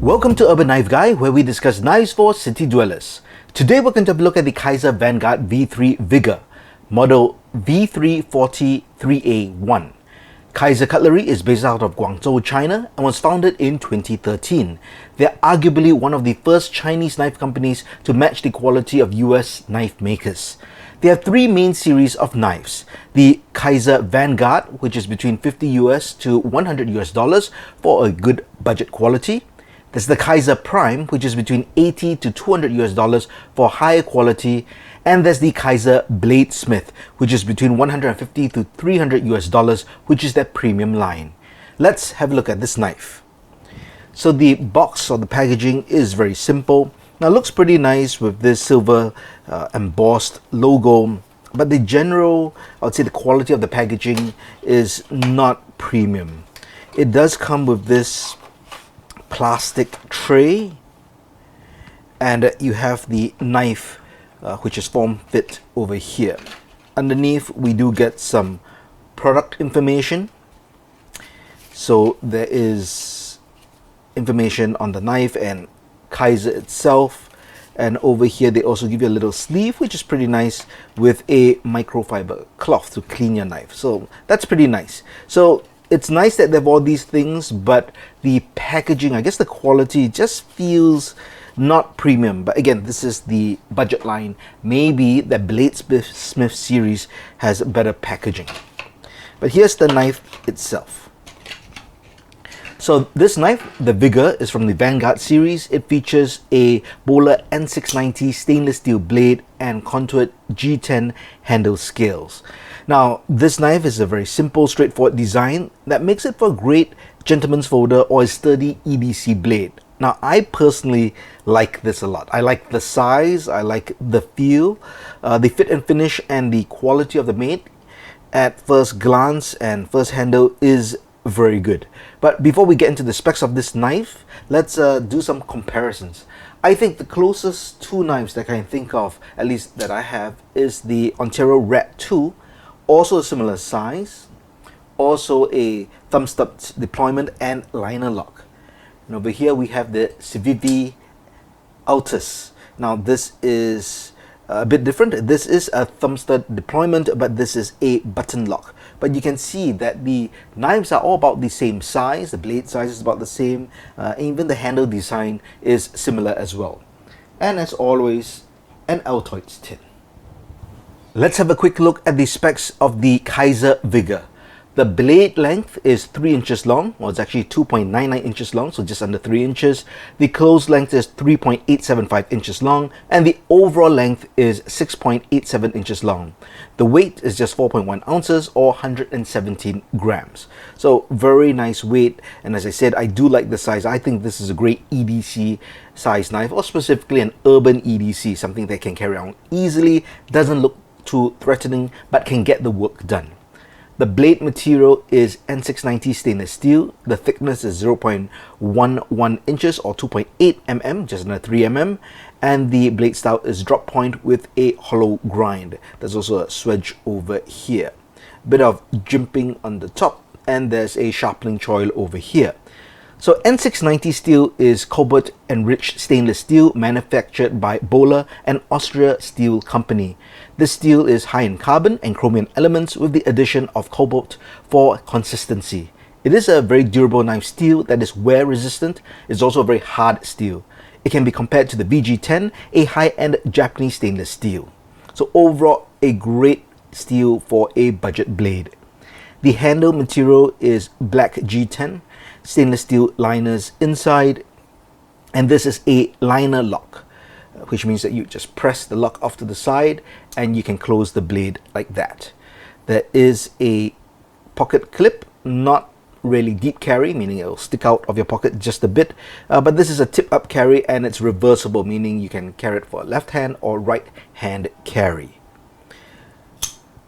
Welcome to Urban Knife Guy, where we discuss knives for city dwellers. Today we're going to have a look at the Kaiser Vanguard V3 Vigor, model V340-3A1. Kaiser Cutlery is based out of Guangzhou, China, and was founded in 2013. They're arguably one of the first Chinese knife companies to match the quality of US knife makers. They have three main series of knives. The Kaiser Vanguard, which is between $50 US to $100 US for a good budget quality. There's the Kaiser Prime, which is between $80 to $200 US for higher quality. And there's the Kaiser Bladesmith, which is between $150 to $300 US, which is their premium line. Let's have a look at this knife. So the box or the packaging is very simple. Now it looks pretty nice with this silver embossed logo, but the general, I would say the quality of the packaging is not premium. It does come with this plastic tray, and you have the knife which is form fit over here. Underneath we do get some product information. So there is information on the knife and Kaiser itself, and over here they also give you a little sleeve, which is pretty nice, with a microfiber cloth to clean your knife. So that's pretty nice. So it's nice that they have all these things, but the packaging, I guess the quality just feels not premium. But again, this is the budget line. Maybe the Bladesmith series has better packaging. But here's the knife itself. So this knife, the Vigor, is from the Vanguard series. It features a Böhler N690 stainless steel blade and contoured G10 handle scales. Now, this knife is a very simple, straightforward design that makes it for a great gentleman's folder or a sturdy EDC blade. Now, I personally like this a lot. I like the size, I like the feel, the fit and finish, and the quality of the mate at first glance and first handle is very good. But before we get into the specs of this knife, let's do some comparisons. I think the closest two knives that I can think of, at least that I have, is the Ontario Rat 2, also a similar size, also a thumb stub deployment and liner lock. And over here we have the Civivi Altus. Now this is a bit different. This is a thumb stud deployment, but this is a button lock. But you can see that the knives are all about the same size. The blade size is about the same. Even the handle design is similar as well. And as always, an Altoids tin. Let's have a quick look at the specs of the Kaiser Vigor. The blade length is 3 inches long, well it's actually 2.99 inches long, so just under 3 inches. The close length is 3.875 inches long, and the overall length is 6.87 inches long. The weight is just 4.1 ounces or 117 grams. So very nice weight, and as I said, I do like the size. I think this is a great EDC size knife, or specifically an urban EDC, something that can carry on easily, doesn't look too threatening, but can get the work done. The blade material is N690 stainless steel. The thickness is 0.11 inches or 2.8 mm, just under 3 mm. And the blade stout is drop point with a hollow grind. There's also a swedge over here. Bit of jimping on the top, and there's a sharpening choil over here. So N690 steel is cobalt enriched stainless steel manufactured by Böhler and Austria Steel Company. This steel is high in carbon and chromium elements with the addition of cobalt for consistency. It is a very durable knife steel that is wear resistant. It's also a very hard steel. It can be compared to the VG10, a high-end Japanese stainless steel. So overall, a great steel for a budget blade. The handle material is black G10, stainless steel liners inside, and this is a liner lock, which means that you just press the lock off to the side and you can close the blade like that. There is a pocket clip, not really deep carry, meaning it will stick out of your pocket just a bit, but this is a tip up carry and it's reversible, meaning you can carry it for a left hand or right hand carry.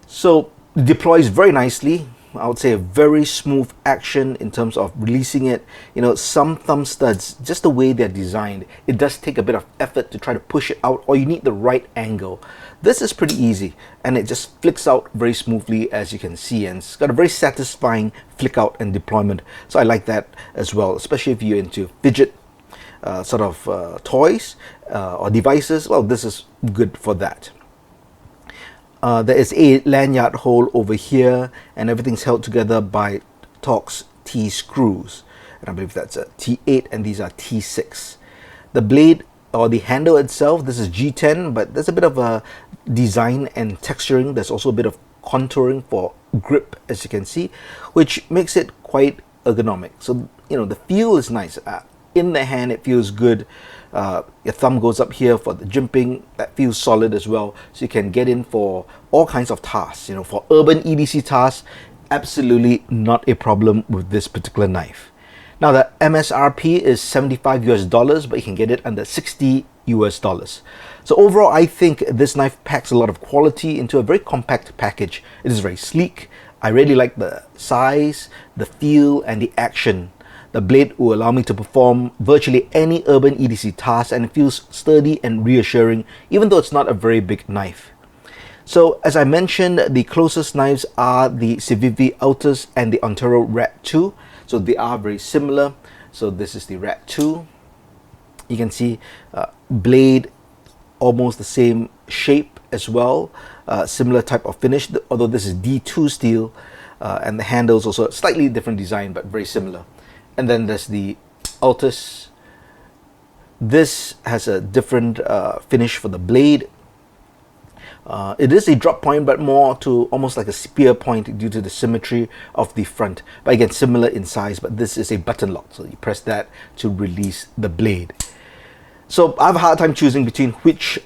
So it deploys very nicely. I would say a very smooth action in terms of releasing it. You know, some thumb studs, just the way they're designed, it does take a bit of effort to try to push it out, or you need the right angle. This is pretty easy, and it just flicks out very smoothly, as you can see, and it's got a very satisfying flick out and deployment. So I like that as well, especially if you're into fidget toys or devices, well, this is good for that. There is a lanyard hole over here, and everything's held together by Torx T screws, and I believe that's a T8 and these are T6. The blade or the handle itself, this is G10, but there's a bit of a design and texturing. There's also a bit of contouring for grip, as you can see, which makes it quite ergonomic. So the feel is nice. In the hand it feels good. Your thumb goes up here for the jimping. That feels solid as well, so you can get in for all kinds of tasks. For urban EDC tasks, absolutely not a problem with this particular knife. Now the MSRP is $75 but you can get it under $60. So overall, I think this knife packs a lot of quality into a very compact package. It is very sleek. I really like the size, the feel, and the action. The blade will allow me to perform virtually any urban EDC task, and it feels sturdy and reassuring, even though it's not a very big knife. So as I mentioned, the closest knives are the Civivi Altus and the Ontero Rat 2. So they are very similar. So this is the Rat 2. You can see blade almost the same shape as well, similar type of finish, although this is D2 steel, and the handles also a slightly different design but very similar. And then there's the Altus. This has a different finish for the blade. It is a drop point, but more to almost like a spear point due to the symmetry of the front. But again, similar in size, but this is a button lock, so you press that to release the blade. So I have a hard time choosing between which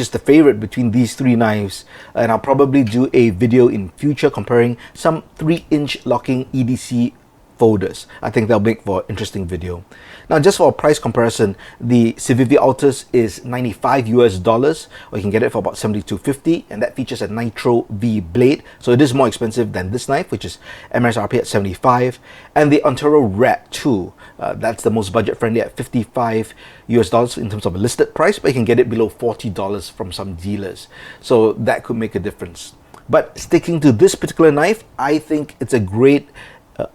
is the favorite between these three knives, and I'll probably do a video in future comparing some 3-inch locking EDC folders. I think that'll make for an interesting video. Now, just for a price comparison, the Civivi Altus is $95, or you can get it for about $72.50, and that features a Nitro V blade, so it is more expensive than this knife, which is MSRP at $75. And the Ontero Rat 2, that's the most budget friendly at $55 in terms of a listed price, but you can get it below $40 from some dealers, so that could make a difference. But sticking to this particular knife, I think it's a great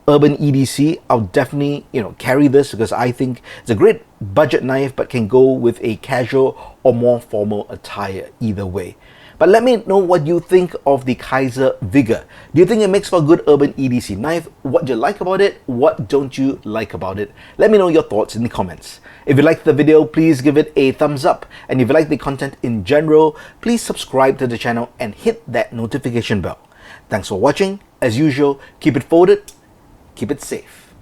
urban EDC. I'll definitely carry this because I think it's a great budget knife, but can go with a casual or more formal attire either way. But let me know what you think of the Kizer Vigor. Do you think it makes for a good urban EDC knife? What do you like about it? What don't you like about it? Let me know your thoughts in the comments. If you liked the video, please give it a thumbs up. And if you like the content in general, please subscribe to the channel and hit that notification bell. Thanks for watching. As usual, keep it folded, keep it safe.